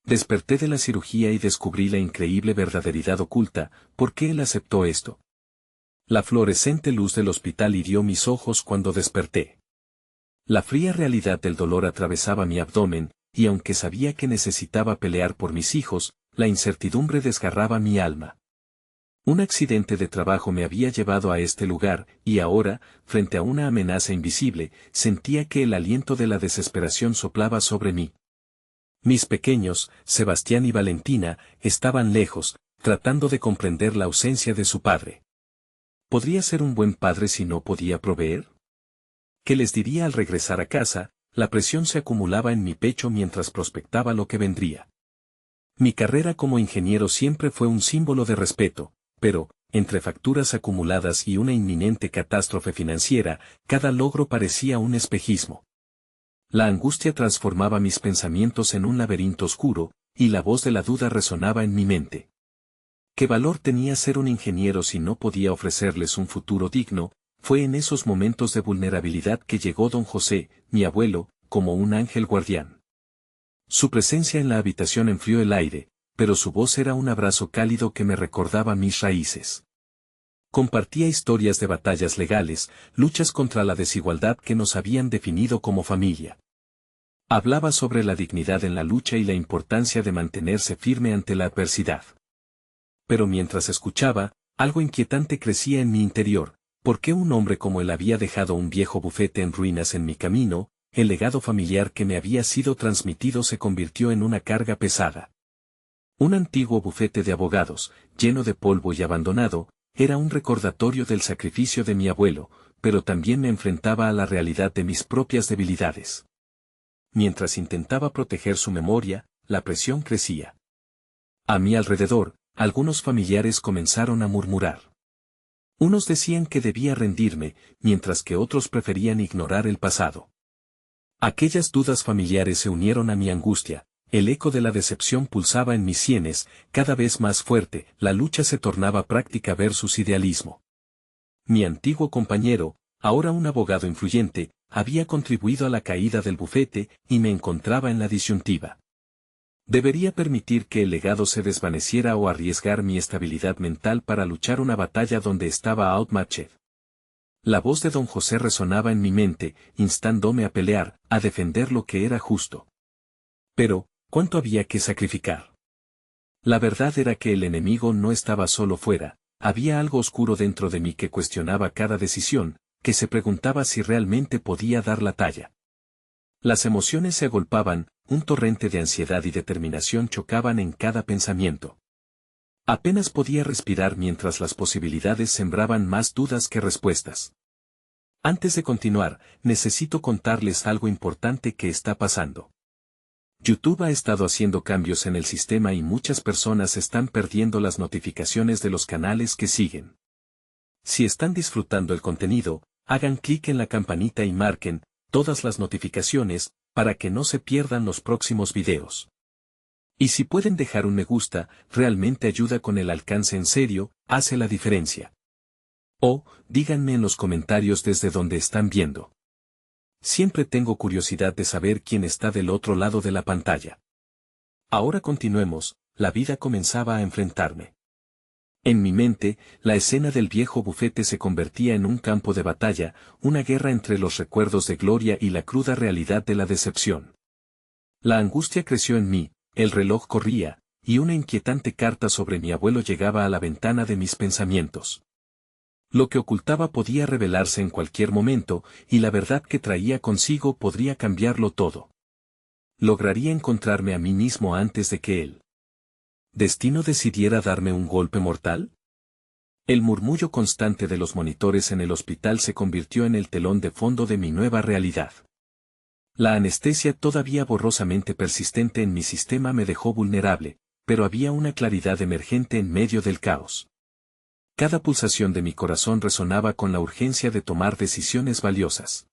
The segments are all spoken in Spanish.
Desperté de la cirugía y descubrí la increíble verdaderidad oculta. ¿Por qué él aceptó esto? La fluorescente luz del hospital hirió mis ojos cuando desperté. La fría realidad del dolor atravesaba mi abdomen, y aunque sabía que necesitaba pelear por mis hijos, la incertidumbre desgarraba mi alma. Un accidente de trabajo me había llevado a este lugar, y ahora, frente a una amenaza invisible, sentía que el aliento de la desesperación soplaba sobre mí. Mis pequeños, Sebastián y Valentina, estaban lejos, tratando de comprender la ausencia de su padre. ¿Podría ser un buen padre si no podía proveer? ¿Qué les diría al regresar a casa? La presión se acumulaba en mi pecho mientras prospectaba lo que vendría. Mi carrera como ingeniero siempre fue un símbolo de respeto, pero, entre facturas acumuladas y una inminente catástrofe financiera, cada logro parecía un espejismo. La angustia transformaba mis pensamientos en un laberinto oscuro, y la voz de la duda resonaba en mi mente. ¿Qué valor tenía ser un ingeniero si no podía ofrecerles un futuro digno? Fue en esos momentos de vulnerabilidad que llegó don José, mi abuelo, como un ángel guardián. Su presencia en la habitación enfrió el aire, pero su voz era un abrazo cálido que me recordaba mis raíces. Compartía historias de batallas legales, luchas contra la desigualdad que nos habían definido como familia. Hablaba sobre la dignidad en la lucha y la importancia de mantenerse firme ante la adversidad. Pero mientras escuchaba, algo inquietante crecía en mi interior. ¿Por qué un hombre como él había dejado un viejo bufete en ruinas en mi camino? El legado familiar que me había sido transmitido se convirtió en una carga pesada. Un antiguo bufete de abogados, lleno de polvo y abandonado, era un recordatorio del sacrificio de mi abuelo, pero también me enfrentaba a la realidad de mis propias debilidades. Mientras intentaba proteger su memoria, la presión crecía. A mi alrededor, algunos familiares comenzaron a murmurar. Unos decían que debía rendirme, mientras que otros preferían ignorar el pasado. Aquellas dudas familiares se unieron a mi angustia, el eco de la decepción pulsaba en mis sienes, cada vez más fuerte, la lucha se tornaba práctica versus idealismo. Mi antiguo compañero, ahora un abogado influyente, había contribuido a la caída del bufete, y me encontraba en la disyuntiva. ¿Debería permitir que el legado se desvaneciera o arriesgar mi estabilidad mental para luchar una batalla donde estaba outmatched? La voz de don José resonaba en mi mente, instándome a pelear, a defender lo que era justo. Pero, ¿cuánto había que sacrificar? La verdad era que el enemigo no estaba solo fuera, había algo oscuro dentro de mí que cuestionaba cada decisión, que se preguntaba si realmente podía dar la talla. Las emociones se agolpaban, un torrente de ansiedad y determinación chocaban en cada pensamiento. Apenas podía respirar mientras las posibilidades sembraban más dudas que respuestas. Antes de continuar, necesito contarles algo importante que está pasando. YouTube ha estado haciendo cambios en el sistema y muchas personas están perdiendo las notificaciones de los canales que siguen. Si están disfrutando el contenido, hagan clic en la campanita y marquen todas las notificaciones, para que no se pierdan los próximos videos. Y si pueden dejar un me gusta, realmente ayuda con el alcance en serio, hace la diferencia. O, díganme en los comentarios desde donde están viendo. Siempre tengo curiosidad de saber quién está del otro lado de la pantalla. Ahora continuemos, la vida comenzaba a enfrentarme. En mi mente, la escena del viejo bufete se convertía en un campo de batalla, una guerra entre los recuerdos de gloria y la cruda realidad de la decepción. La angustia creció en mí, el reloj corría, y una inquietante carta sobre mi abuelo llegaba a la ventana de mis pensamientos. Lo que ocultaba podía revelarse en cualquier momento, y la verdad que traía consigo podría cambiarlo todo. ¿Lograría encontrarme a mí mismo antes de que él destino decidiera darme un golpe mortal? El murmullo constante de los monitores en el hospital se convirtió en el telón de fondo de mi nueva realidad. La anestesia todavía borrosamente persistente en mi sistema me dejó vulnerable, pero había una claridad emergente en medio del caos. Cada pulsación de mi corazón resonaba con la urgencia de tomar decisiones valiosas.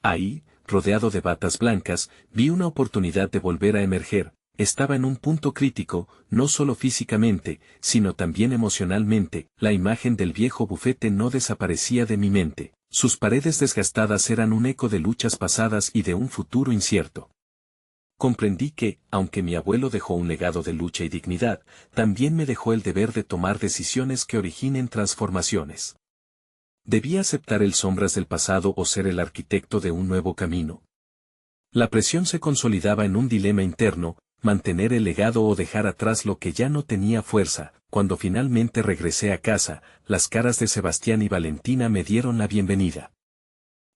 Ahí, rodeado de batas blancas, vi una oportunidad de volver a emerger. Estaba en un punto crítico, no solo físicamente, sino también emocionalmente. La imagen del viejo bufete no desaparecía de mi mente, sus paredes desgastadas eran un eco de luchas pasadas y de un futuro incierto. comprendí que, aunque mi abuelo dejó un legado de lucha y dignidad, también me dejó el deber de tomar decisiones que originen transformaciones. Debía aceptar el sombras del pasado o ser el arquitecto de un nuevo camino. La presión se consolidaba en un dilema interno, mantener el legado o dejar atrás lo que ya no tenía fuerza. Cuando finalmente regresé a casa, las caras de Sebastián y Valentina me dieron la bienvenida.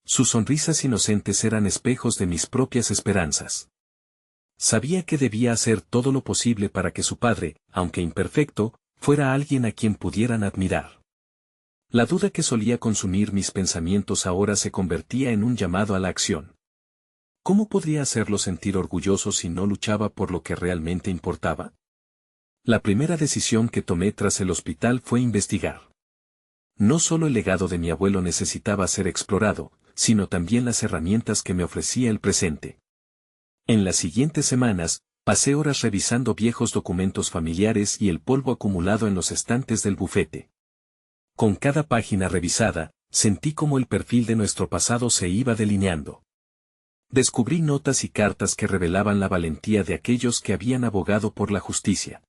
Sus sonrisas inocentes eran espejos de mis propias esperanzas. Sabía que debía hacer todo lo posible para que su padre, aunque imperfecto, fuera alguien a quien pudieran admirar. La duda que solía consumir mis pensamientos ahora se convertía en un llamado a la acción. ¿Cómo podría hacerlo sentir orgulloso si no luchaba por lo que realmente importaba? La primera decisión que tomé tras el hospital fue investigar. No solo el legado de mi abuelo necesitaba ser explorado, sino también las herramientas que me ofrecía el presente. En las siguientes semanas, pasé horas revisando viejos documentos familiares y el polvo acumulado en los estantes del bufete. Con cada página revisada, sentí como el perfil de nuestro pasado se iba delineando. Descubrí notas y cartas que revelaban la valentía de aquellos que habían abogado por la justicia.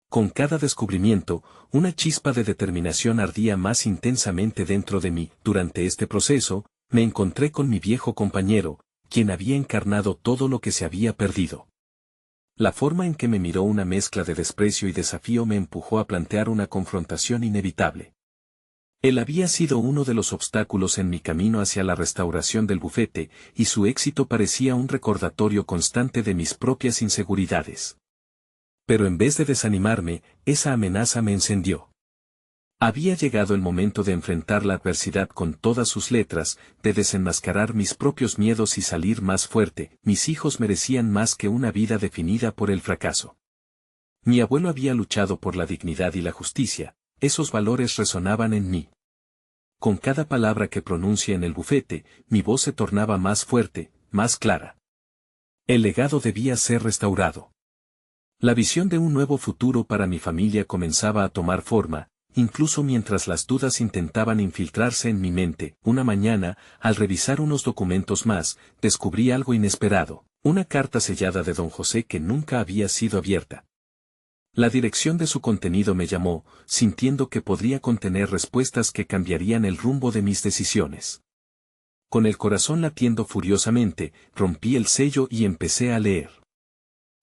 Con cada descubrimiento, una chispa de determinación ardía más intensamente dentro de mí. Durante este proceso, me encontré con mi viejo compañero, quien había encarnado todo lo que se había perdido. La forma en que me miró, una mezcla de desprecio y desafío, me empujó a plantear una confrontación inevitable. Él había sido uno de los obstáculos en mi camino hacia la restauración del bufete, y su éxito parecía un recordatorio constante de mis propias inseguridades. Pero en vez de desanimarme, esa amenaza me encendió. Había llegado el momento de enfrentar la adversidad con todas sus letras, de desenmascarar mis propios miedos y salir más fuerte. Mis hijos merecían más que una vida definida por el fracaso. Mi abuelo había luchado por la dignidad y la justicia, esos valores resonaban en mí. Con cada palabra que pronuncia en el bufete, mi voz se tornaba más fuerte, más clara. El legado debía ser restaurado. La visión de un nuevo futuro para mi familia comenzaba a tomar forma, incluso mientras las dudas intentaban infiltrarse en mi mente. Una mañana, al revisar unos documentos más, descubrí algo inesperado, una carta sellada de don José que nunca había sido abierta. La dirección de su contenido me llamó, sintiendo que podría contener respuestas que cambiarían el rumbo de mis decisiones. Con el corazón latiendo furiosamente, rompí el sello y empecé a leer.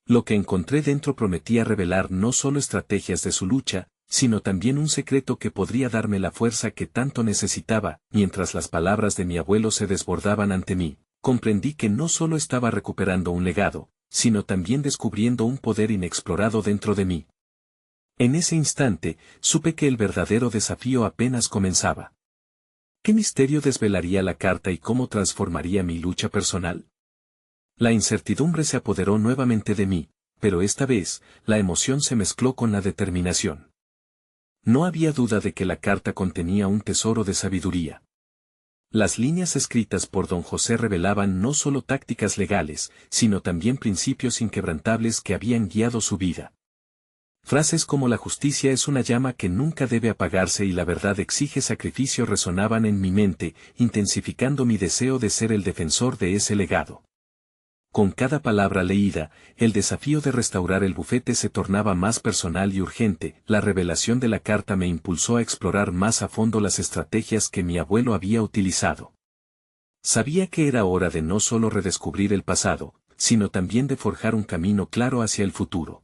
Lo que encontré dentro prometía revelar no solo estrategias de su lucha, sino también un secreto que podría darme la fuerza que tanto necesitaba. Mientras las palabras de mi abuelo se desbordaban ante mí, comprendí que no solo estaba recuperando un legado, sino también descubriendo un poder inexplorado dentro de mí. En ese instante, supe que el verdadero desafío apenas comenzaba. ¿Qué misterio desvelaría la carta y cómo transformaría mi lucha personal? La incertidumbre se apoderó nuevamente de mí, pero esta vez, la emoción se mezcló con la determinación. No había duda de que la carta contenía un tesoro de sabiduría. Las líneas escritas por don José revelaban no solo tácticas legales, sino también principios inquebrantables que habían guiado su vida. Frases como la justicia es una llama que nunca debe apagarse y la verdad exige sacrificio resonaban en mi mente, intensificando mi deseo de ser el defensor de ese legado. Con cada palabra leída, el desafío de restaurar el bufete se tornaba más personal y urgente. La revelación de la carta me impulsó a explorar más a fondo las estrategias que mi abuelo había utilizado. Sabía que era hora de no solo redescubrir el pasado, sino también de forjar un camino claro hacia el futuro.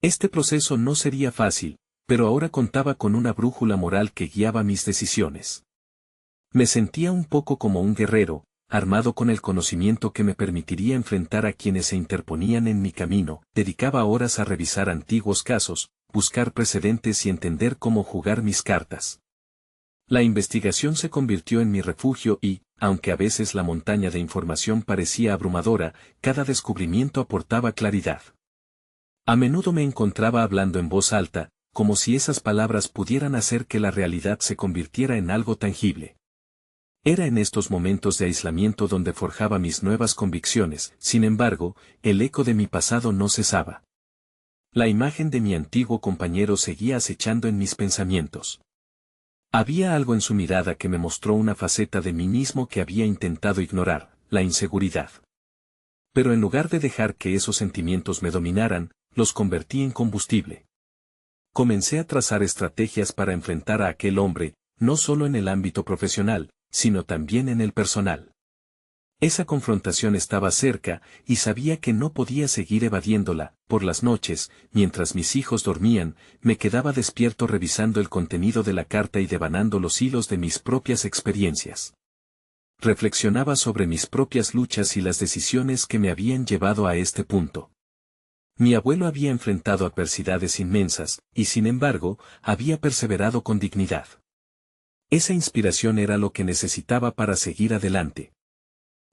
Este proceso no sería fácil, pero ahora contaba con una brújula moral que guiaba mis decisiones. Me sentía un poco como un guerrero, armado con el conocimiento que me permitiría enfrentar a quienes se interponían en mi camino. Dedicaba horas a revisar antiguos casos, buscar precedentes y entender cómo jugar mis cartas. La investigación se convirtió en mi refugio y, aunque a veces la montaña de información parecía abrumadora, cada descubrimiento aportaba claridad. A menudo me encontraba hablando en voz alta, como si esas palabras pudieran hacer que la realidad se convirtiera en algo tangible. Era en estos momentos de aislamiento donde forjaba mis nuevas convicciones. Sin embargo, el eco de mi pasado no cesaba. La imagen de mi antiguo compañero seguía acechando en mis pensamientos. Había algo en su mirada que me mostró una faceta de mí mismo que había intentado ignorar, la inseguridad. Pero en lugar de dejar que esos sentimientos me dominaran, los convertí en combustible. Comencé a trazar estrategias para enfrentar a aquel hombre, no solo en el ámbito profesional, sino también en el personal. Esa confrontación estaba cerca, y sabía que no podía seguir evadiéndola. Por las noches, mientras mis hijos dormían, me quedaba despierto revisando el contenido de la carta y devanando los hilos de mis propias experiencias. Reflexionaba sobre mis propias luchas y las decisiones que me habían llevado a este punto. Mi abuelo había enfrentado adversidades inmensas, y sin embargo, había perseverado con dignidad. Esa inspiración era lo que necesitaba para seguir adelante.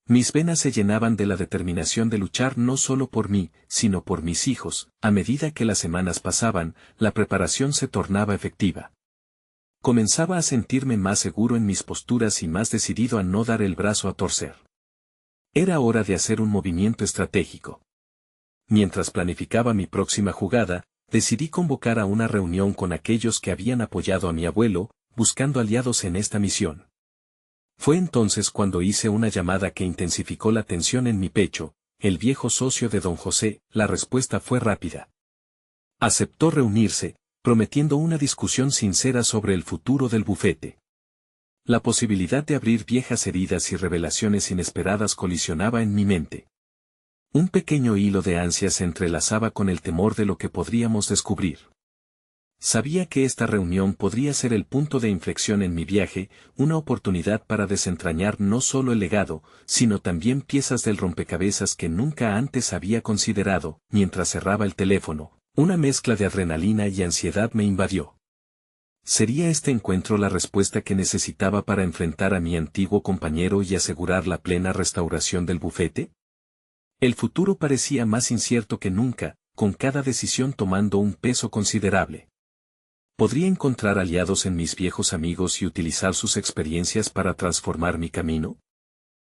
Mis venas se llenaban de la determinación de luchar no solo por mí, sino por mis hijos. A medida que las semanas pasaban, la preparación se tornaba efectiva. Comenzaba a sentirme más seguro en mis posturas y más decidido a no dar el brazo a torcer. Era hora de hacer un movimiento estratégico. Mientras planificaba mi próxima jugada, decidí convocar a una reunión con aquellos que habían apoyado a mi abuelo, buscando aliados en esta misión. Fue entonces cuando hice una llamada que intensificó la tensión en mi pecho. El viejo socio de don José. La respuesta fue rápida. Aceptó reunirse, prometiendo una discusión sincera sobre el futuro del bufete. La posibilidad de abrir viejas heridas y revelaciones inesperadas colisionaba en mi mente. Un pequeño hilo de ansias se entrelazaba con el temor de lo que podríamos descubrir. Sabía que esta reunión podría ser el punto de inflexión en mi viaje, una oportunidad para desentrañar no solo el legado, sino también piezas del rompecabezas que nunca antes había considerado. Mientras cerraba el teléfono, una mezcla de adrenalina y ansiedad me invadió. ¿Sería este encuentro la respuesta que necesitaba para enfrentar a mi antiguo compañero y asegurar la plena restauración del bufete? El futuro parecía más incierto que nunca, con cada decisión tomando un peso considerable. ¿Podría encontrar aliados en mis viejos amigos y utilizar sus experiencias para transformar mi camino?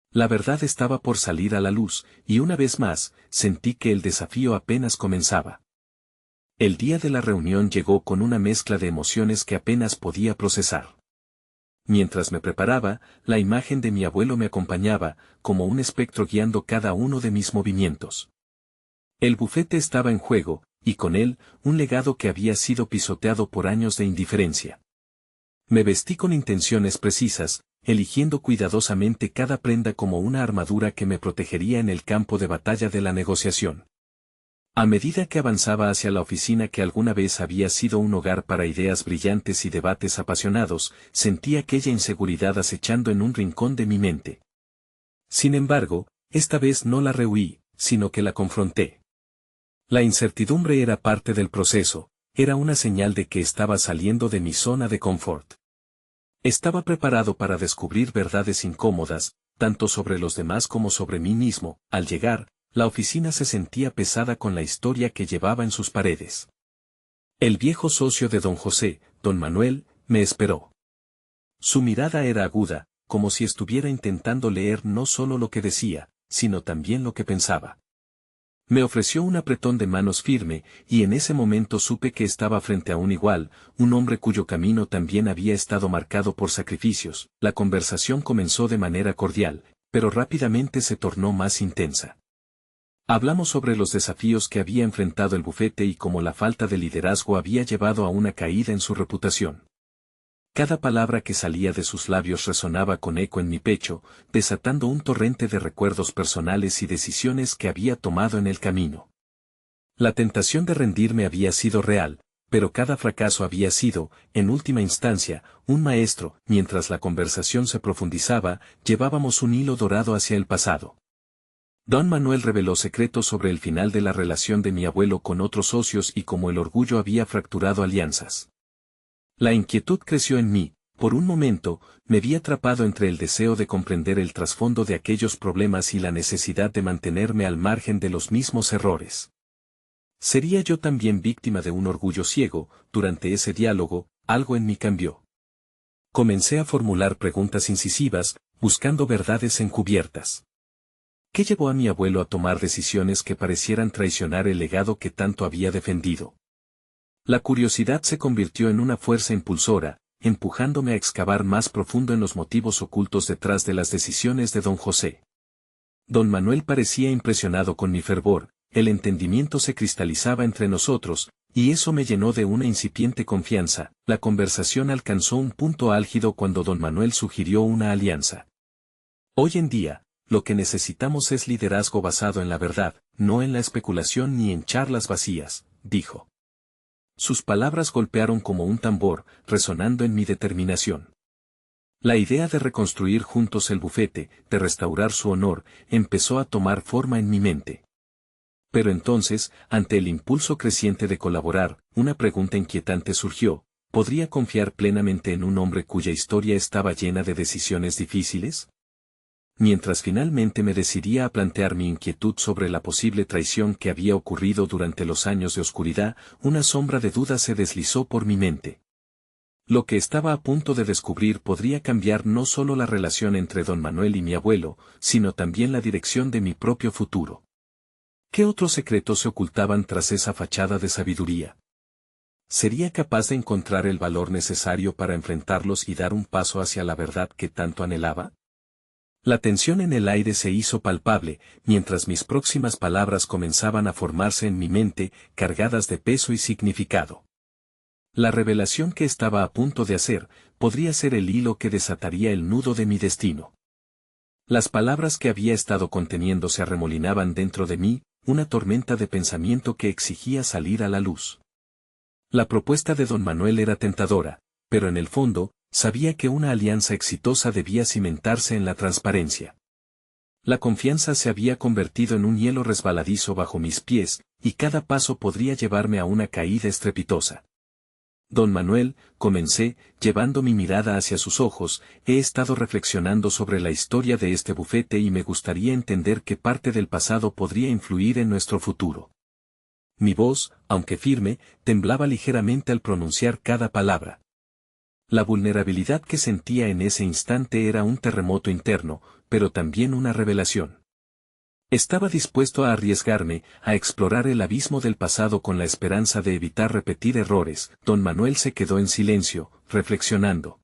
La verdad estaba por salir a la luz, y una vez más, sentí que el desafío apenas comenzaba. El día de la reunión llegó con una mezcla de emociones que apenas podía procesar. Mientras me preparaba, la imagen de mi abuelo me acompañaba, como un espectro guiando cada uno de mis movimientos. El bufete estaba en juego, y con él, un legado que había sido pisoteado por años de indiferencia. Me vestí con intenciones precisas, eligiendo cuidadosamente cada prenda como una armadura que me protegería en el campo de batalla de la negociación. A medida que avanzaba hacia la oficina que alguna vez había sido un hogar para ideas brillantes y debates apasionados, sentí aquella inseguridad acechando en un rincón de mi mente. Sin embargo, esta vez no la rehuí, sino que la confronté. La incertidumbre era parte del proceso, era una señal de que estaba saliendo de mi zona de confort. Estaba preparado para descubrir verdades incómodas, tanto sobre los demás como sobre mí mismo. Al llegar, la oficina se sentía pesada con la historia que llevaba en sus paredes. El viejo socio de don José, don Manuel, me esperó. Su mirada era aguda, como si estuviera intentando leer no solo lo que decía, sino también lo que pensaba. Me ofreció un apretón de manos firme, y en ese momento supe que estaba frente a un igual, un hombre cuyo camino también había estado marcado por sacrificios. La conversación comenzó de manera cordial, pero rápidamente se tornó más intensa. Hablamos sobre los desafíos que había enfrentado el bufete y cómo la falta de liderazgo había llevado a una caída en su reputación. Cada palabra que salía de sus labios resonaba con eco en mi pecho, desatando un torrente de recuerdos personales y decisiones que había tomado en el camino. La tentación de rendirme había sido real, pero cada fracaso había sido, en última instancia, un maestro. Mientras la conversación se profundizaba, llevábamos un hilo dorado hacia el pasado. Don Manuel reveló secretos sobre el final de la relación de mi abuelo con otros socios y cómo el orgullo había fracturado alianzas. La inquietud creció en mí. Por un momento, me vi atrapado entre el deseo de comprender el trasfondo de aquellos problemas y la necesidad de mantenerme al margen de los mismos errores. ¿Sería yo también víctima de un orgullo ciego? Durante ese diálogo, algo en mí cambió. Comencé a formular preguntas incisivas, buscando verdades encubiertas. ¿Qué llevó a mi abuelo a tomar decisiones que parecieran traicionar el legado que tanto había defendido? La curiosidad se convirtió en una fuerza impulsora, empujándome a excavar más profundo en los motivos ocultos detrás de las decisiones de don José. Don Manuel parecía impresionado con mi fervor, el entendimiento se cristalizaba entre nosotros, y eso me llenó de una incipiente confianza. La conversación alcanzó un punto álgido cuando don Manuel sugirió una alianza. Hoy en día, lo que necesitamos es liderazgo basado en la verdad, no en la especulación ni en charlas vacías, dijo. Sus palabras golpearon como un tambor, resonando en mi determinación. La idea de reconstruir juntos el bufete, de restaurar su honor, empezó a tomar forma en mi mente. Pero entonces, ante el impulso creciente de colaborar, una pregunta inquietante surgió: ¿podría confiar plenamente en un hombre cuya historia estaba llena de decisiones difíciles? Mientras finalmente me decidía a plantear mi inquietud sobre la posible traición que había ocurrido durante los años de oscuridad, una sombra de duda se deslizó por mi mente. Lo que estaba a punto de descubrir podría cambiar no solo la relación entre don Manuel y mi abuelo, sino también la dirección de mi propio futuro. ¿Qué otros secretos se ocultaban tras esa fachada de sabiduría? ¿Sería capaz de encontrar el valor necesario para enfrentarlos y dar un paso hacia la verdad que tanto anhelaba? La tensión en el aire se hizo palpable, mientras mis próximas palabras comenzaban a formarse en mi mente, cargadas de peso y significado. La revelación que estaba a punto de hacer, podría ser el hilo que desataría el nudo de mi destino. Las palabras que había estado conteniendo se arremolinaban dentro de mí, una tormenta de pensamiento que exigía salir a la luz. La propuesta de don Manuel era tentadora, pero en el fondo, sabía que una alianza exitosa debía cimentarse en la transparencia. La confianza se había convertido en un hielo resbaladizo bajo mis pies, y cada paso podría llevarme a una caída estrepitosa. Don Manuel, comencé, llevando mi mirada hacia sus ojos, he estado reflexionando sobre la historia de este bufete y me gustaría entender qué parte del pasado podría influir en nuestro futuro. Mi voz, aunque firme, temblaba ligeramente al pronunciar cada palabra. La vulnerabilidad que sentía en ese instante era un terremoto interno, pero también una revelación. Estaba dispuesto a arriesgarme, a explorar el abismo del pasado con la esperanza de evitar repetir errores. Don Manuel se quedó en silencio, reflexionando.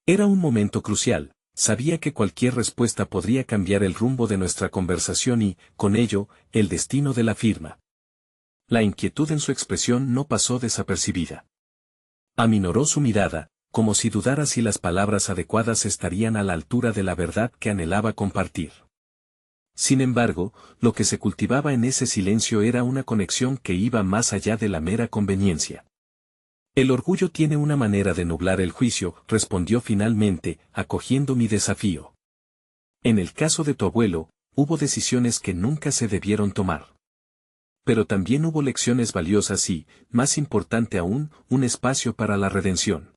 Era un momento crucial, sabía que cualquier respuesta podría cambiar el rumbo de nuestra conversación y, con ello, el destino de la firma. La inquietud en su expresión no pasó desapercibida. Aminoró su mirada, como si dudara si las palabras adecuadas estarían a la altura de la verdad que anhelaba compartir. Sin embargo, lo que se cultivaba en ese silencio era una conexión que iba más allá de la mera conveniencia. El orgullo tiene una manera de nublar el juicio, respondió finalmente, acogiendo mi desafío. En el caso de tu abuelo, hubo decisiones que nunca se debieron tomar. Pero también hubo lecciones valiosas y, más importante aún, un espacio para la redención.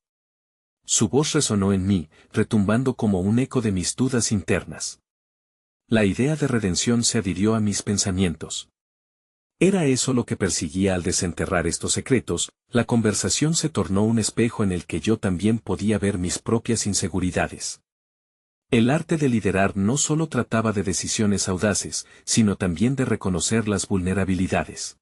Su voz resonó en mí, retumbando como un eco de mis dudas internas. La idea de redención se adhirió a mis pensamientos. ¿Era eso lo que perseguía al desenterrar estos secretos? La conversación se tornó un espejo en el que yo también podía ver mis propias inseguridades. El arte de liderar no solo trataba de decisiones audaces, sino también de reconocer las vulnerabilidades.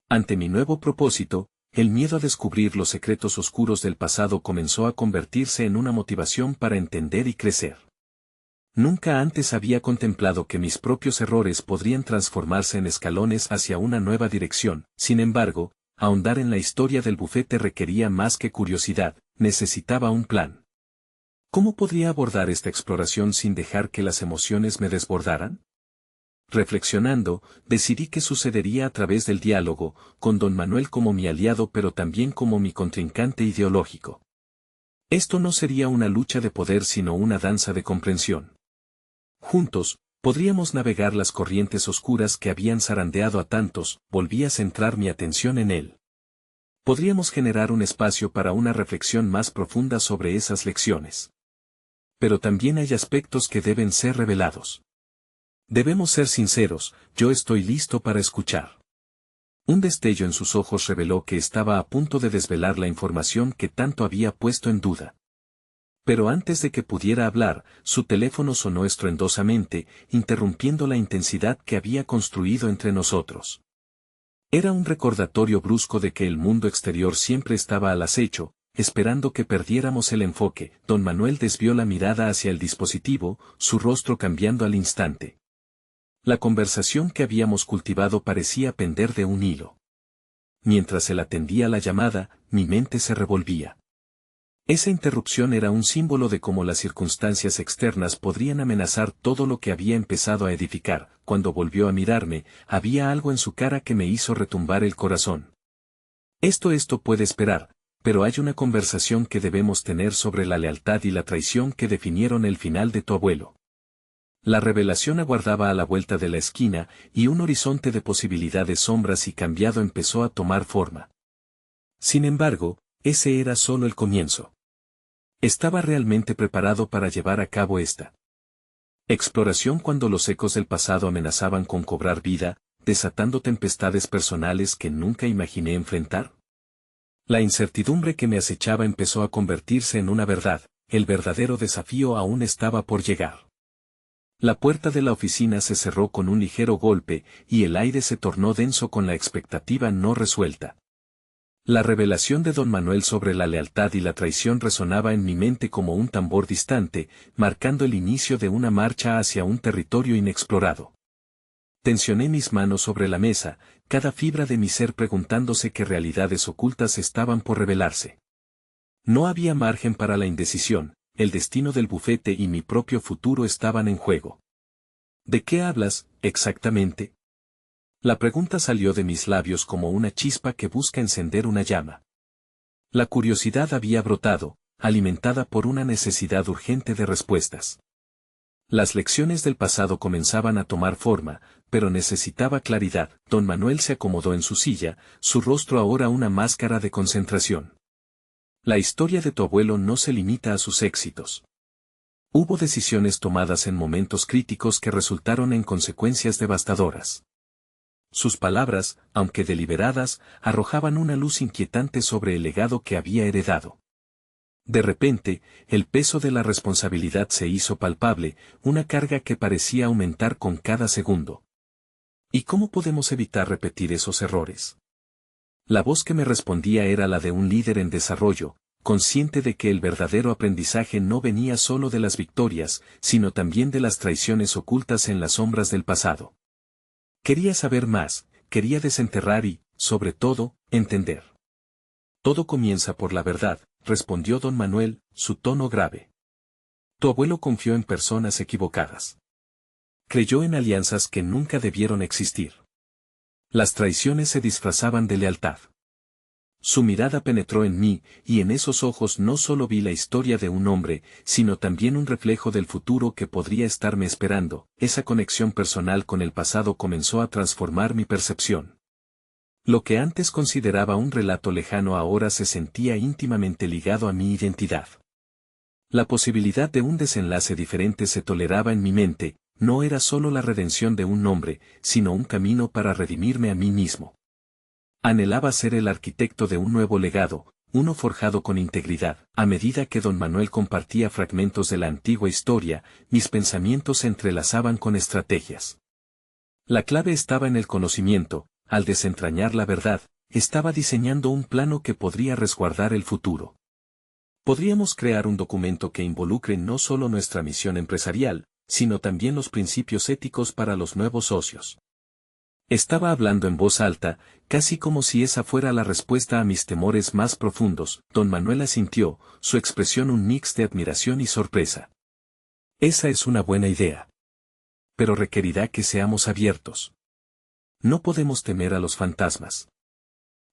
Ante mi nuevo propósito, el miedo a descubrir los secretos oscuros del pasado comenzó a convertirse en una motivación para entender y crecer. Nunca antes había contemplado que mis propios errores podrían transformarse en escalones hacia una nueva dirección. Sin embargo, ahondar en la historia del bufete requería más que curiosidad, necesitaba un plan. ¿Cómo podría abordar esta exploración sin dejar que las emociones me desbordaran? Reflexionando, decidí que sucedería a través del diálogo, con don Manuel como mi aliado pero también como mi contrincante ideológico. Esto no sería una lucha de poder sino una danza de comprensión. Juntos, podríamos navegar las corrientes oscuras que habían zarandeado a tantos. Volví a centrar mi atención en él. Podríamos generar un espacio para una reflexión más profunda sobre esas lecciones. Pero también hay aspectos que deben ser revelados. Debemos ser sinceros, yo estoy listo para escuchar. Un destello en sus ojos reveló que estaba a punto de desvelar la información que tanto había puesto en duda. Pero antes de que pudiera hablar, su teléfono sonó estruendosamente, interrumpiendo la intensidad que había construido entre nosotros. Era un recordatorio brusco de que el mundo exterior siempre estaba al acecho, esperando que perdiéramos el enfoque. Don Manuel desvió la mirada hacia el dispositivo, su rostro cambiando al instante. La conversación que habíamos cultivado parecía pender de un hilo. Mientras él atendía la llamada, mi mente se revolvía. Esa interrupción era un símbolo de cómo las circunstancias externas podrían amenazar todo lo que había empezado a edificar. Cuando volvió a mirarme, había algo en su cara que me hizo retumbar el corazón. Esto puede esperar, pero hay una conversación que debemos tener sobre la lealtad y la traición que definieron el final de tu abuelo. La revelación aguardaba a la vuelta de la esquina, y un horizonte de posibilidades sombras y cambiado empezó a tomar forma. Sin embargo, ese era solo el comienzo. Estaba realmente preparado para llevar a cabo esta exploración cuando los ecos del pasado amenazaban con cobrar vida, desatando tempestades personales que nunca imaginé enfrentar. La incertidumbre que me acechaba empezó a convertirse en una verdad, el verdadero desafío aún estaba por llegar. La puerta de la oficina se cerró con un ligero golpe, y el aire se tornó denso con la expectativa no resuelta. La revelación de don Manuel sobre la lealtad y la traición resonaba en mi mente como un tambor distante, marcando el inicio de una marcha hacia un territorio inexplorado. Tensioné mis manos sobre la mesa, cada fibra de mi ser preguntándose qué realidades ocultas estaban por revelarse. No había margen para la indecisión, el destino del bufete y mi propio futuro estaban en juego. ¿De qué hablas, exactamente? La pregunta salió de mis labios como una chispa que busca encender una llama. La curiosidad había brotado, alimentada por una necesidad urgente de respuestas. Las lecciones del pasado comenzaban a tomar forma, pero necesitaba claridad. Don Manuel se acomodó en su silla, su rostro ahora una máscara de concentración. La historia de tu abuelo no se limita a sus éxitos. Hubo decisiones tomadas en momentos críticos que resultaron en consecuencias devastadoras. Sus palabras, aunque deliberadas, arrojaban una luz inquietante sobre el legado que había heredado. De repente, el peso de la responsabilidad se hizo palpable, una carga que parecía aumentar con cada segundo. ¿Y cómo podemos evitar repetir esos errores? La voz que me respondía era la de un líder en desarrollo, consciente de que el verdadero aprendizaje no venía solo de las victorias, sino también de las traiciones ocultas en las sombras del pasado. Quería saber más, quería desenterrar y, sobre todo, entender. Todo comienza por la verdad, respondió don Manuel, su tono grave. Tu abuelo confió en personas equivocadas. Creyó en alianzas que nunca debieron existir. Las traiciones se disfrazaban de lealtad. Su mirada penetró en mí, y en esos ojos no solo vi la historia de un hombre, sino también un reflejo del futuro que podría estarme esperando. Esa conexión personal con el pasado comenzó a transformar mi percepción. Lo que antes consideraba un relato lejano ahora se sentía íntimamente ligado a mi identidad. La posibilidad de un desenlace diferente se toleraba en mi mente, no era solo la redención de un hombre, sino un camino para redimirme a mí mismo. Anhelaba ser el arquitecto de un nuevo legado, uno forjado con integridad. A medida que don Manuel compartía fragmentos de la antigua historia, mis pensamientos se entrelazaban con estrategias. La clave estaba en el conocimiento, al desentrañar la verdad, estaba diseñando un plano que podría resguardar el futuro. Podríamos crear un documento que involucre no solo nuestra misión empresarial, sino también los principios éticos para los nuevos socios. Estaba hablando en voz alta, casi como si esa fuera la respuesta a mis temores más profundos. Don Manuel asintió, su expresión un mix de admiración y sorpresa. Esa es una buena idea. Pero requerirá que seamos abiertos. No podemos temer a los fantasmas.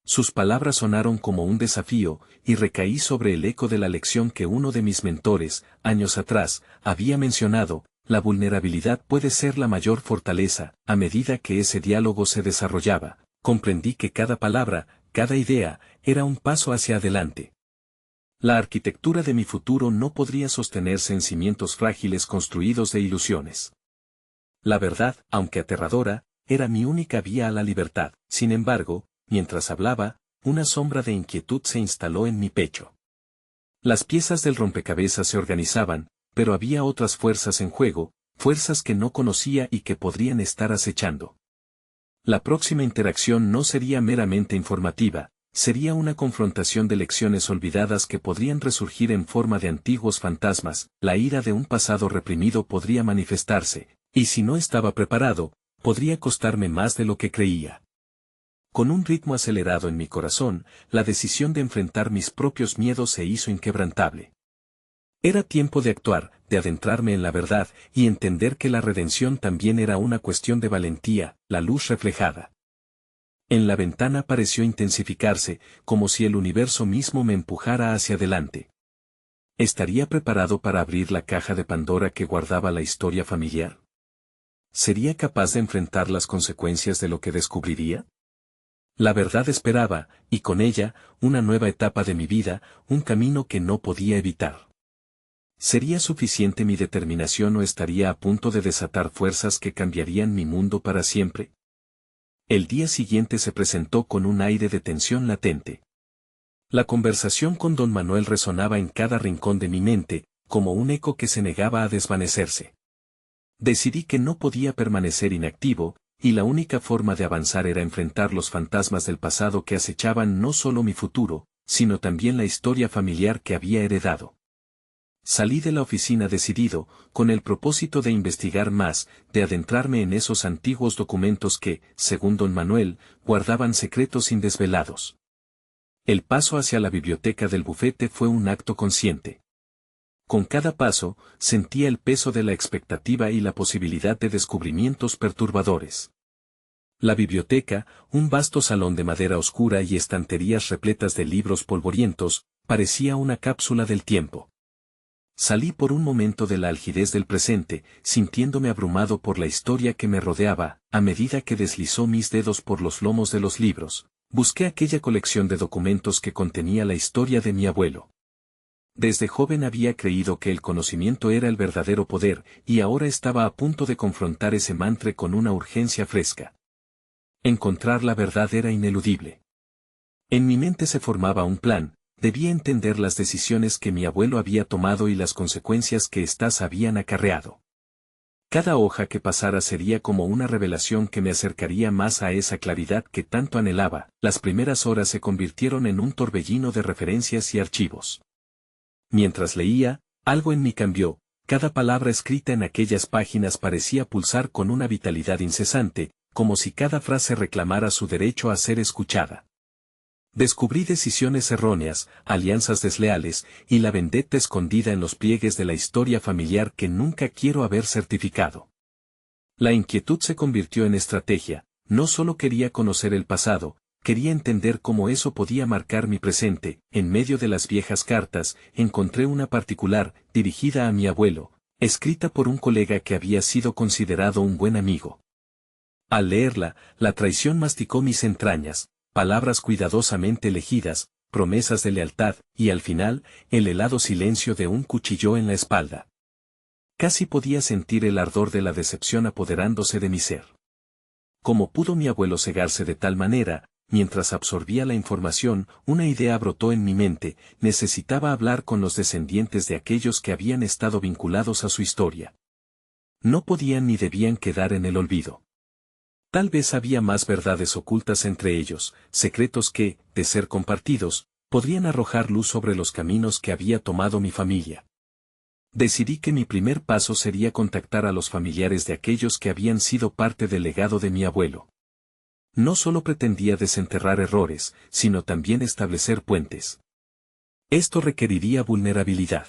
Sus palabras sonaron como un desafío, y recaí sobre el eco de la lección que uno de mis mentores, años atrás, había mencionado. La vulnerabilidad puede ser la mayor fortaleza. A medida que ese diálogo se desarrollaba, comprendí que cada palabra, cada idea, era un paso hacia adelante. La arquitectura de mi futuro no podría sostenerse en cimientos frágiles construidos de ilusiones. La verdad, aunque aterradora, era mi única vía a la libertad. Sin embargo, mientras hablaba, una sombra de inquietud se instaló en mi pecho. Las piezas del rompecabezas se organizaban, pero había otras fuerzas en juego, fuerzas que no conocía y que podrían estar acechando. La próxima interacción no sería meramente informativa, sería una confrontación de lecciones olvidadas que podrían resurgir en forma de antiguos fantasmas. La ira de un pasado reprimido podría manifestarse, y si no estaba preparado, podría costarme más de lo que creía. Con un ritmo acelerado en mi corazón, la decisión de enfrentar mis propios miedos se hizo inquebrantable. Era tiempo de actuar, de adentrarme en la verdad, y entender que la redención también era una cuestión de valentía, la luz reflejada. En la ventana pareció intensificarse, como si el universo mismo me empujara hacia adelante. ¿Estaría preparado para abrir la caja de Pandora que guardaba la historia familiar? ¿Sería capaz de enfrentar las consecuencias de lo que descubriría? La verdad esperaba, y con ella, una nueva etapa de mi vida, un camino que no podía evitar. ¿Sería suficiente mi determinación o estaría a punto de desatar fuerzas que cambiarían mi mundo para siempre? El día siguiente se presentó con un aire de tensión latente. La conversación con don Manuel resonaba en cada rincón de mi mente, como un eco que se negaba a desvanecerse. Decidí que no podía permanecer inactivo, y la única forma de avanzar era enfrentar los fantasmas del pasado que acechaban no solo mi futuro, sino también la historia familiar que había heredado. Salí de la oficina decidido, con el propósito de investigar más, de adentrarme en esos antiguos documentos que, según don Manuel, guardaban secretos indesvelados. El paso hacia la biblioteca del bufete fue un acto consciente. Con cada paso, sentía el peso de la expectativa y la posibilidad de descubrimientos perturbadores. La biblioteca, un vasto salón de madera oscura y estanterías repletas de libros polvorientos, parecía una cápsula del tiempo. Salí por un momento de la algidez del presente, sintiéndome abrumado por la historia que me rodeaba, a medida que deslizó mis dedos por los lomos de los libros. Busqué aquella colección de documentos que contenía la historia de mi abuelo. Desde joven había creído que el conocimiento era el verdadero poder, y ahora estaba a punto de confrontar ese mantra con una urgencia fresca. Encontrar la verdad era ineludible. En mi mente se formaba un plan. Debía entender las decisiones que mi abuelo había tomado y las consecuencias que éstas habían acarreado. Cada hoja que pasara sería como una revelación que me acercaría más a esa claridad que tanto anhelaba. Las primeras horas se convirtieron en un torbellino de referencias y archivos. Mientras leía, algo en mí cambió. Cada palabra escrita en aquellas páginas parecía pulsar con una vitalidad incesante, como si cada frase reclamara su derecho a ser escuchada. Descubrí decisiones erróneas, alianzas desleales, y la vendetta escondida en los pliegues de la historia familiar que nunca quiero haber certificado. La inquietud se convirtió en estrategia. No solo quería conocer el pasado, quería entender cómo eso podía marcar mi presente. En medio de las viejas cartas, encontré una particular, dirigida a mi abuelo, escrita por un colega que había sido considerado un buen amigo. Al leerla, la traición masticó mis entrañas. Palabras cuidadosamente elegidas, promesas de lealtad, y al final, el helado silencio de un cuchillo en la espalda. Casi podía sentir el ardor de la decepción apoderándose de mi ser. ¿Cómo pudo mi abuelo cegarse de tal manera? Mientras absorbía la información, una idea brotó en mi mente: necesitaba hablar con los descendientes de aquellos que habían estado vinculados a su historia. No podían ni debían quedar en el olvido. Tal vez había más verdades ocultas entre ellos, secretos que, de ser compartidos, podrían arrojar luz sobre los caminos que había tomado mi familia. Decidí que mi primer paso sería contactar a los familiares de aquellos que habían sido parte del legado de mi abuelo. No solo pretendía desenterrar errores, sino también establecer puentes. Esto requeriría vulnerabilidad.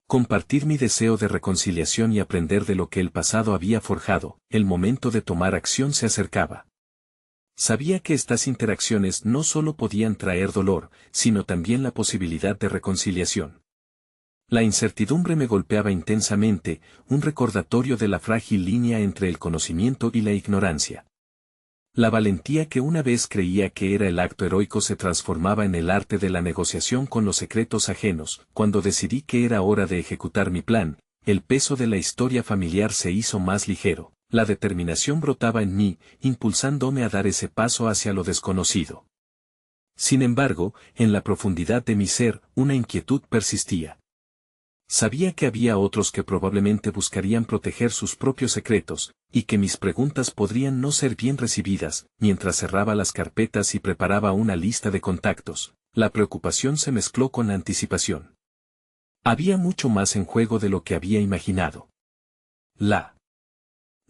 Compartir mi deseo de reconciliación y aprender de lo que el pasado había forjado. El momento de tomar acción se acercaba. Sabía que estas interacciones no solo podían traer dolor, sino también la posibilidad de reconciliación. La incertidumbre me golpeaba intensamente, un recordatorio de la frágil línea entre el conocimiento y la ignorancia. La valentía que una vez creía que era el acto heroico se transformaba en el arte de la negociación con los secretos ajenos. Cuando decidí que era hora de ejecutar mi plan, el peso de la historia familiar se hizo más ligero. La determinación brotaba en mí, impulsándome a dar ese paso hacia lo desconocido. Sin embargo, en la profundidad de mi ser, una inquietud persistía. Sabía que había otros que probablemente buscarían proteger sus propios secretos, y que mis preguntas podrían no ser bien recibidas. Mientras cerraba las carpetas y preparaba una lista de contactos, la preocupación se mezcló con la anticipación. Había mucho más en juego de lo que había imaginado. La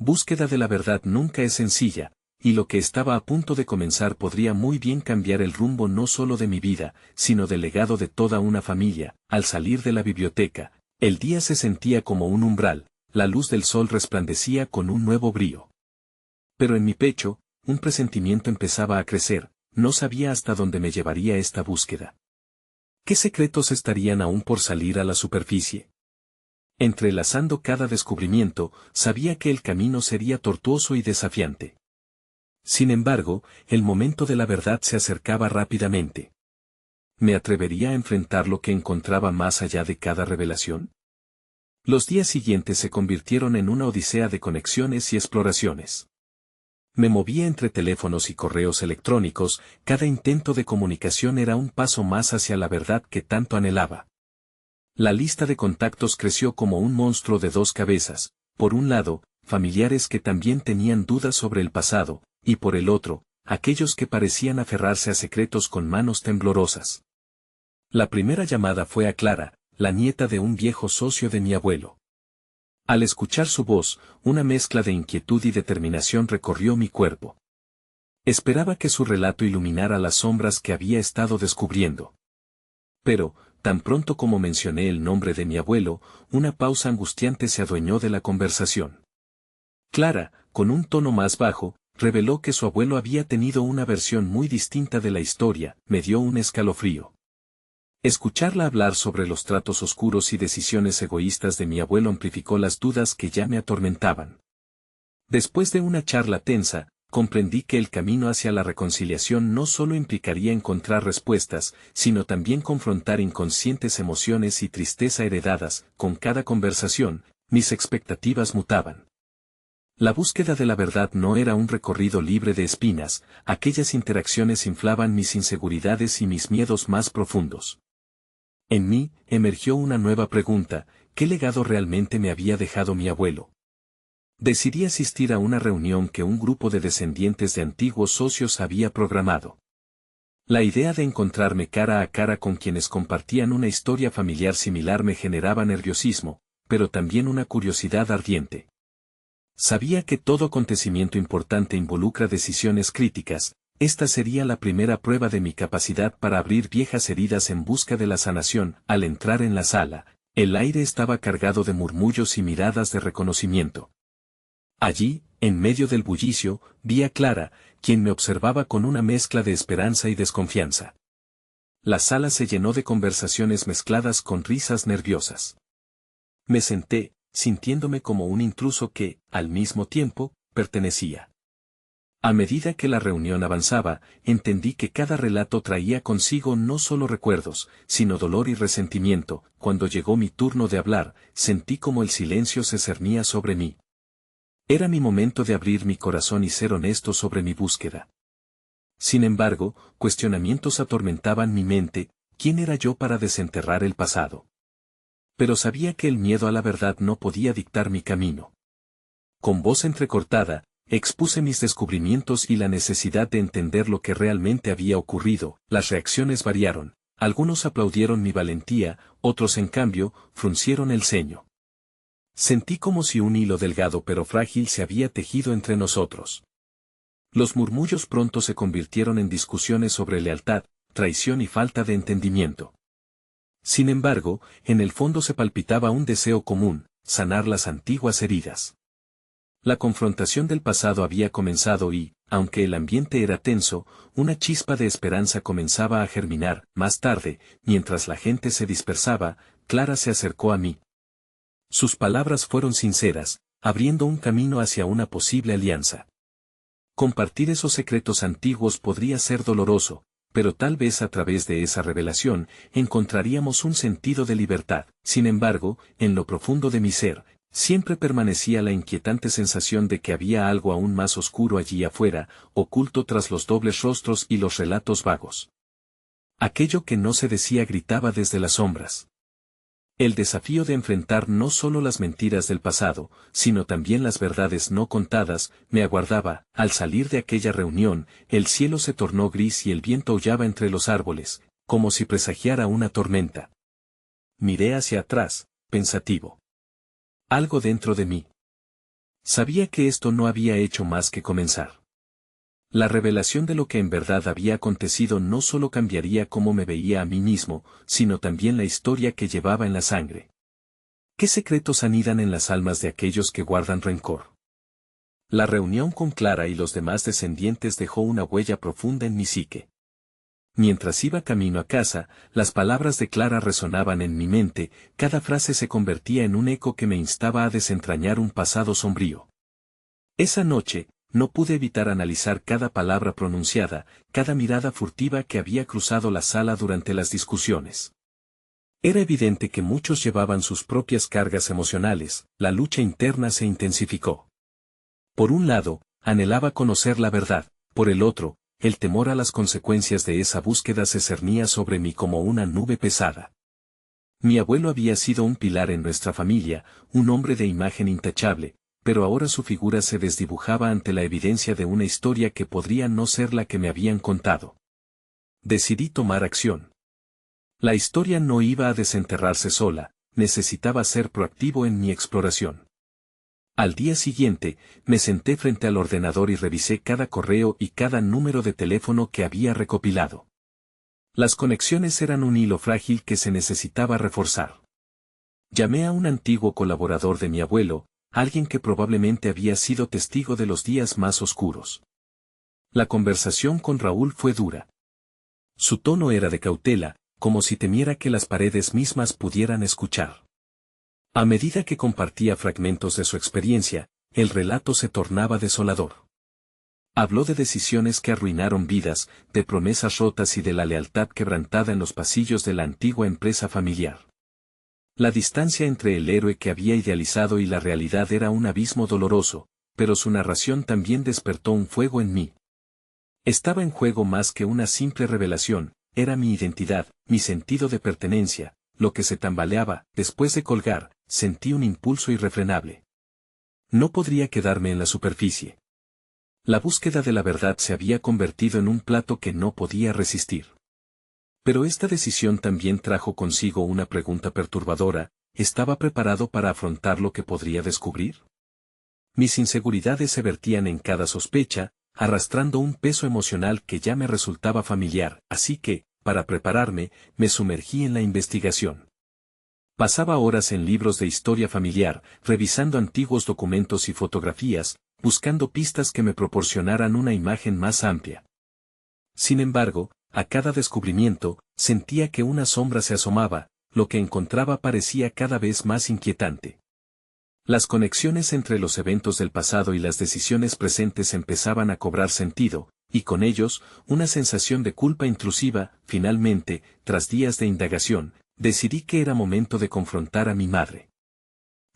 Búsqueda de la verdad nunca es sencilla, y lo que estaba a punto de comenzar podría muy bien cambiar el rumbo no solo de mi vida, sino del legado de toda una familia. Al salir de la biblioteca, el día se sentía como un umbral, la luz del sol resplandecía con un nuevo brío. Pero en mi pecho, un presentimiento empezaba a crecer, no sabía hasta dónde me llevaría esta búsqueda. ¿Qué secretos estarían aún por salir a la superficie? Entrelazando cada descubrimiento, sabía que el camino sería tortuoso y desafiante. Sin embargo, el momento de la verdad se acercaba rápidamente. ¿Me atrevería a enfrentar lo que encontraba más allá de cada revelación? Los días siguientes se convirtieron en una odisea de conexiones y exploraciones. Me movía entre teléfonos y correos electrónicos, cada intento de comunicación era un paso más hacia la verdad que tanto anhelaba. La lista de contactos creció como un monstruo de dos cabezas, por un lado, familiares que también tenían dudas sobre el pasado, y por el otro, aquellos que parecían aferrarse a secretos con manos temblorosas. La primera llamada fue a Clara, la nieta de un viejo socio de mi abuelo. Al escuchar su voz, una mezcla de inquietud y determinación recorrió mi cuerpo. Esperaba que su relato iluminara las sombras que había estado descubriendo. Pero, tan pronto como mencioné el nombre de mi abuelo, una pausa angustiante se adueñó de la conversación. Clara, con un tono más bajo, reveló que su abuelo había tenido una versión muy distinta de la historia. Me dio un escalofrío. Escucharla hablar sobre los tratos oscuros y decisiones egoístas de mi abuelo amplificó las dudas que ya me atormentaban. Después de una charla tensa, comprendí que el camino hacia la reconciliación no solo implicaría encontrar respuestas, sino también confrontar inconscientes emociones y tristeza heredadas. Con cada conversación, mis expectativas mutaban. La búsqueda de la verdad no era un recorrido libre de espinas, aquellas interacciones inflaban mis inseguridades y mis miedos más profundos. En mí, emergió una nueva pregunta: ¿qué legado realmente me había dejado mi abuelo? Decidí asistir a una reunión que un grupo de descendientes de antiguos socios había programado. La idea de encontrarme cara a cara con quienes compartían una historia familiar similar me generaba nerviosismo, pero también una curiosidad ardiente. Sabía que todo acontecimiento importante involucra decisiones críticas. Esta sería la primera prueba de mi capacidad para abrir viejas heridas en busca de la sanación. Al entrar en la sala, el aire estaba cargado de murmullos y miradas de reconocimiento. Allí, en medio del bullicio, vi a Clara, quien me observaba con una mezcla de esperanza y desconfianza. La sala se llenó de conversaciones mezcladas con risas nerviosas. Me senté, sintiéndome como un intruso que, al mismo tiempo, pertenecía. A medida que la reunión avanzaba, entendí que cada relato traía consigo no solo recuerdos, sino dolor y resentimiento. Cuando llegó mi turno de hablar, sentí como el silencio se cernía sobre mí. Era mi momento de abrir mi corazón y ser honesto sobre mi búsqueda. Sin embargo, cuestionamientos atormentaban mi mente: ¿quién era yo para desenterrar el pasado? Pero sabía que el miedo a la verdad no podía dictar mi camino. Con voz entrecortada, expuse mis descubrimientos y la necesidad de entender lo que realmente había ocurrido. Las reacciones variaron: algunos aplaudieron mi valentía, otros en cambio, fruncieron el ceño. Sentí como si un hilo delgado pero frágil se había tejido entre nosotros. Los murmullos pronto se convirtieron en discusiones sobre lealtad, traición y falta de entendimiento. Sin embargo, en el fondo se palpitaba un deseo común: sanar las antiguas heridas. La confrontación del pasado había comenzado y, aunque el ambiente era tenso, una chispa de esperanza comenzaba a germinar. Más tarde, mientras la gente se dispersaba, Clara se acercó a mí. Sus palabras fueron sinceras, abriendo un camino hacia una posible alianza. Compartir esos secretos antiguos podría ser doloroso, pero tal vez a través de esa revelación, encontraríamos un sentido de libertad. Sin embargo, en lo profundo de mi ser, siempre permanecía la inquietante sensación de que había algo aún más oscuro allí afuera, oculto tras los dobles rostros y los relatos vagos. Aquello que no se decía gritaba desde las sombras. El desafío de enfrentar no solo las mentiras del pasado, sino también las verdades no contadas, me aguardaba. Al salir de aquella reunión, el cielo se tornó gris y el viento aullaba entre los árboles, como si presagiara una tormenta. Miré hacia atrás, pensativo. Algo dentro de mí Sabía que esto no había hecho más que comenzar. La revelación de lo que en verdad había acontecido no solo cambiaría cómo me veía a mí mismo, sino también la historia que llevaba en la sangre. ¿Qué secretos anidan en las almas de aquellos que guardan rencor? La reunión con Clara y los demás descendientes dejó una huella profunda en mi psique. Mientras iba camino a casa, las palabras de Clara resonaban en mi mente, cada frase se convertía en un eco que me instaba a desentrañar un pasado sombrío. Esa noche, no pude evitar analizar cada palabra pronunciada, cada mirada furtiva que había cruzado la sala durante las discusiones. Era evidente que muchos llevaban sus propias cargas emocionales, la lucha interna se intensificó. Por un lado, anhelaba conocer la verdad, por el otro, el temor a las consecuencias de esa búsqueda se cernía sobre mí como una nube pesada. Mi abuelo había sido un pilar en nuestra familia, un hombre de imagen intachable, pero ahora su figura se desdibujaba ante la evidencia de una historia que podría no ser la que me habían contado. Decidí tomar acción. La historia no iba a desenterrarse sola, necesitaba ser proactivo en mi exploración. Al día siguiente, me senté frente al ordenador y revisé cada correo y cada número de teléfono que había recopilado. Las conexiones eran un hilo frágil que se necesitaba reforzar. Llamé a un antiguo colaborador de mi abuelo, alguien que probablemente había sido testigo de los días más oscuros. La conversación con Raúl fue dura. Su tono era de cautela, como si temiera que las paredes mismas pudieran escuchar. A medida que compartía fragmentos de su experiencia, el relato se tornaba desolador. Habló de decisiones que arruinaron vidas, de promesas rotas y de la lealtad quebrantada en los pasillos de la antigua empresa familiar. La distancia entre el héroe que había idealizado y la realidad era un abismo doloroso, pero su narración también despertó un fuego en mí. Estaba en juego más que una simple revelación, era mi identidad, mi sentido de pertenencia, lo que se tambaleaba. Después de colgar, sentí un impulso irrefrenable. No podría quedarme en la superficie. La búsqueda de la verdad se había convertido en un plato que no podía resistir. Pero esta decisión también trajo consigo una pregunta perturbadora: ¿estaba preparado para afrontar lo que podría descubrir? Mis inseguridades se vertían en cada sospecha, arrastrando un peso emocional que ya me resultaba familiar, así que, para prepararme, me sumergí en la investigación. Pasaba horas en libros de historia familiar, revisando antiguos documentos y fotografías, buscando pistas que me proporcionaran una imagen más amplia. Sin embargo, a cada descubrimiento, sentía que una sombra se asomaba, lo que encontraba parecía cada vez más inquietante. Las conexiones entre los eventos del pasado y las decisiones presentes empezaban a cobrar sentido, y con ellos, una sensación de culpa intrusiva. Finalmente, tras días de indagación, decidí que era momento de confrontar a mi madre.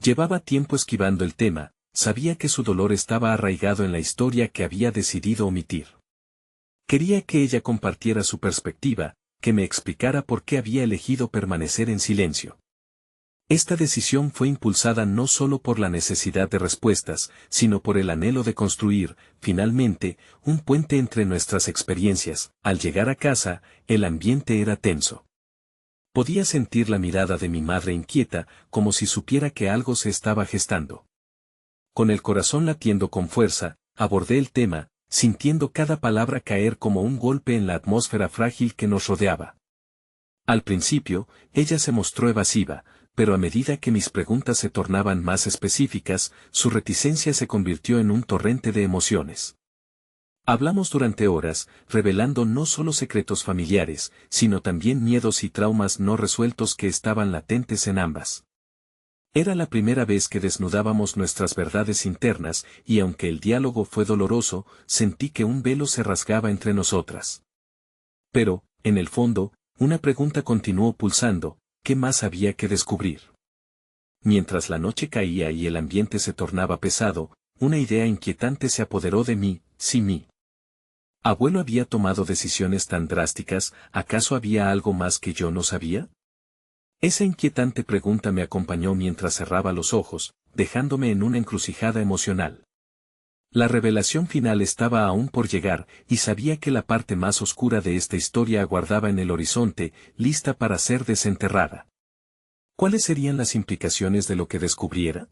Llevaba tiempo esquivando el tema, sabía que su dolor estaba arraigado en la historia que había decidido omitir. Quería que ella compartiera su perspectiva, que me explicara por qué había elegido permanecer en silencio. Esta decisión fue impulsada no solo por la necesidad de respuestas, sino por el anhelo de construir, finalmente, un puente entre nuestras experiencias. Al llegar a casa, el ambiente era tenso. Podía sentir la mirada de mi madre inquieta, como si supiera que algo se estaba gestando. Con el corazón latiendo con fuerza, abordé el tema, sintiendo cada palabra caer como un golpe en la atmósfera frágil que nos rodeaba. Al principio, ella se mostró evasiva, pero a medida que mis preguntas se tornaban más específicas, su reticencia se convirtió en un torrente de emociones. Hablamos durante horas, revelando no solo secretos familiares, sino también miedos y traumas no resueltos que estaban latentes en ambas. Era la primera vez que desnudábamos nuestras verdades internas, y aunque el diálogo fue doloroso, sentí que un velo se rasgaba entre nosotras. Pero, en el fondo, una pregunta continuó pulsando: ¿qué más había que descubrir? Mientras la noche caía y el ambiente se tornaba pesado, una idea inquietante se apoderó de mí: si mi abuelo había tomado decisiones tan drásticas, ¿acaso había algo más que yo no sabía? Esa inquietante pregunta me acompañó mientras cerraba los ojos, dejándome en una encrucijada emocional. La revelación final estaba aún por llegar, y sabía que la parte más oscura de esta historia aguardaba en el horizonte, lista para ser desenterrada. ¿Cuáles serían las implicaciones de lo que descubriera?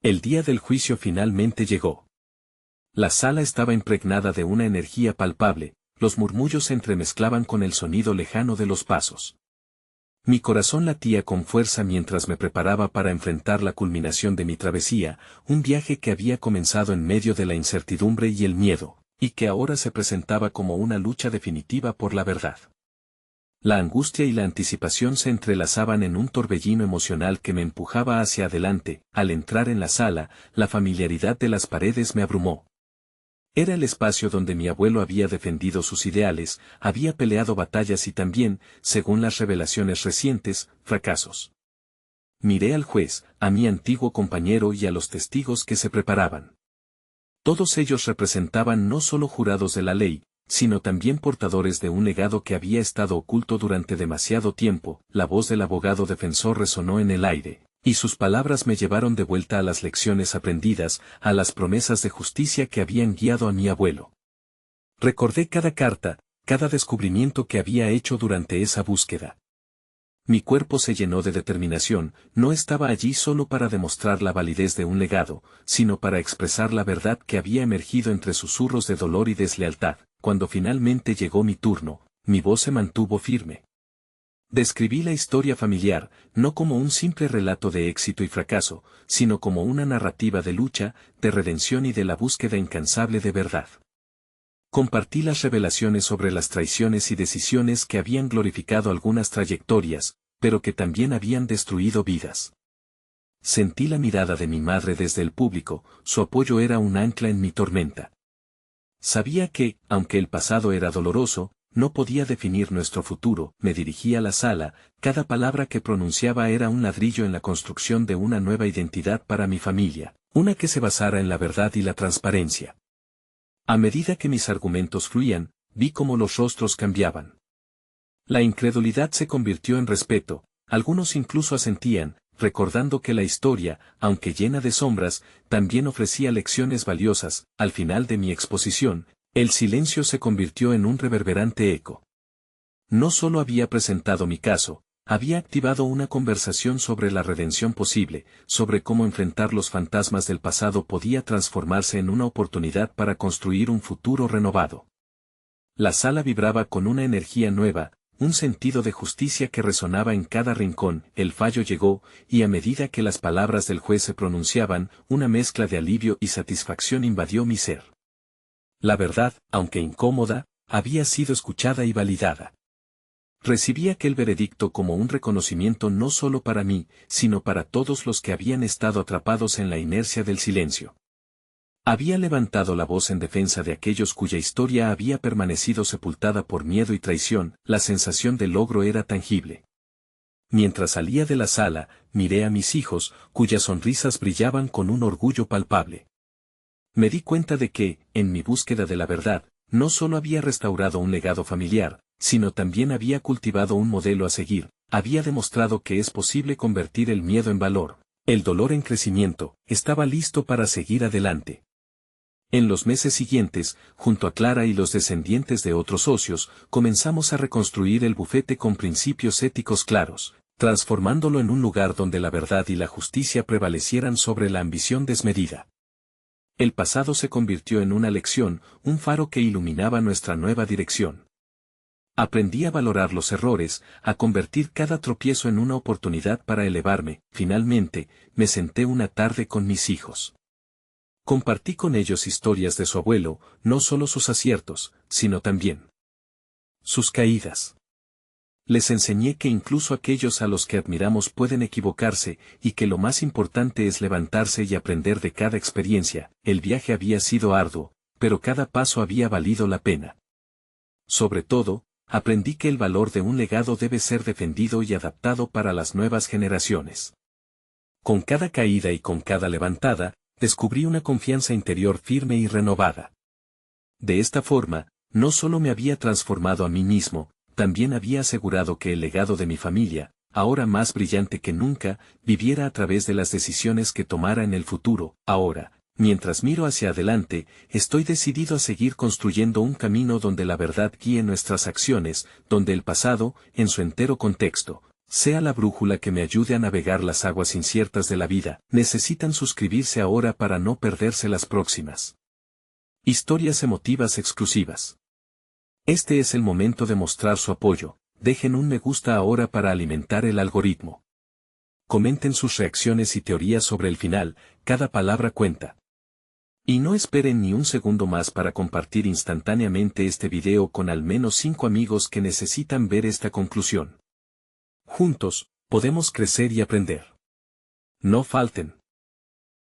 El día del juicio finalmente llegó. La sala estaba impregnada de una energía palpable, los murmullos se entremezclaban con el sonido lejano de los pasos. Mi corazón latía con fuerza mientras me preparaba para enfrentar la culminación de mi travesía, un viaje que había comenzado en medio de la incertidumbre y el miedo, y que ahora se presentaba como una lucha definitiva por la verdad. La angustia y la anticipación se entrelazaban en un torbellino emocional que me empujaba hacia adelante. Al entrar en la sala, la familiaridad de las paredes me abrumó. Era el espacio donde mi abuelo había defendido sus ideales, había peleado batallas y también, según las revelaciones recientes, fracasos. Miré al juez, a mi antiguo compañero y a los testigos que se preparaban. Todos ellos representaban no solo jurados de la ley, sino también portadores de un legado que había estado oculto durante demasiado tiempo. La voz del abogado defensor resonó en el aire, y sus palabras me llevaron de vuelta a las lecciones aprendidas, a las promesas de justicia que habían guiado a mi abuelo. Recordé cada carta, cada descubrimiento que había hecho durante esa búsqueda. Mi cuerpo se llenó de determinación, no estaba allí solo para demostrar la validez de un legado, sino para expresar la verdad que había emergido entre susurros de dolor y deslealtad. Cuando finalmente llegó mi turno, mi voz se mantuvo firme. Describí la historia familiar, no como un simple relato de éxito y fracaso, sino como una narrativa de lucha, de redención y de la búsqueda incansable de verdad. Compartí las revelaciones sobre las traiciones y decisiones que habían glorificado algunas trayectorias, pero que también habían destruido vidas. Sentí la mirada de mi madre desde el público, su apoyo era un ancla en mi tormenta. Sabía que, aunque el pasado era doloroso, no podía definir nuestro futuro. Me dirigí a la sala, cada palabra que pronunciaba era un ladrillo en la construcción de una nueva identidad para mi familia, una que se basara en la verdad y la transparencia. A medida que mis argumentos fluían, vi cómo los rostros cambiaban. La incredulidad se convirtió en respeto, algunos incluso asentían, recordando que la historia, aunque llena de sombras, también ofrecía lecciones valiosas. Al final de mi exposición, el silencio se convirtió en un reverberante eco. No solo había presentado mi caso, había activado una conversación sobre la redención posible, sobre cómo enfrentar los fantasmas del pasado podía transformarse en una oportunidad para construir un futuro renovado. La sala vibraba con una energía nueva, un sentido de justicia que resonaba en cada rincón. El fallo llegó, y a medida que las palabras del juez se pronunciaban, una mezcla de alivio y satisfacción invadió mi ser. La verdad, aunque incómoda, había sido escuchada y validada. Recibí aquel veredicto como un reconocimiento no solo para mí, sino para todos los que habían estado atrapados en la inercia del silencio. Había levantado la voz en defensa de aquellos cuya historia había permanecido sepultada por miedo y traición. La sensación de logro era tangible. Mientras salía de la sala, miré a mis hijos, cuyas sonrisas brillaban con un orgullo palpable. Me di cuenta de que, en mi búsqueda de la verdad, no solo había restaurado un legado familiar, sino también había cultivado un modelo a seguir. Había demostrado que es posible convertir el miedo en valor, el dolor en crecimiento. Estaba listo para seguir adelante. En los meses siguientes, junto a Clara y los descendientes de otros socios, comenzamos a reconstruir el bufete con principios éticos claros, transformándolo en un lugar donde la verdad y la justicia prevalecieran sobre la ambición desmedida. El pasado se convirtió en una lección, un faro que iluminaba nuestra nueva dirección. Aprendí a valorar los errores, a convertir cada tropiezo en una oportunidad para elevarme. Finalmente, me senté una tarde con mis hijos. Compartí con ellos historias de su abuelo, no solo sus aciertos, sino también sus caídas. Les enseñé que incluso aquellos a los que admiramos pueden equivocarse, y que lo más importante es levantarse y aprender de cada experiencia. El viaje había sido arduo, pero cada paso había valido la pena. Sobre todo, aprendí que el valor de un legado debe ser defendido y adaptado para las nuevas generaciones. Con cada caída y con cada levantada, descubrí una confianza interior firme y renovada. De esta forma, no solo me había transformado a mí mismo, también había asegurado que el legado de mi familia, ahora más brillante que nunca, viviera a través de las decisiones que tomara en el futuro. Ahora, mientras miro hacia adelante, estoy decidido a seguir construyendo un camino donde la verdad guíe nuestras acciones, donde el pasado, en su entero contexto, sea la brújula que me ayude a navegar las aguas inciertas de la vida. Necesitan suscribirse ahora para no perderse las próximas. Historias emotivas exclusivas. Este es el momento de mostrar su apoyo. Dejen un me gusta ahora para alimentar el algoritmo. Comenten sus reacciones y teorías sobre el final, cada palabra cuenta. Y no esperen ni un segundo más para compartir instantáneamente este video con al menos 5 amigos que necesitan ver esta conclusión. Juntos, podemos crecer y aprender. No falten.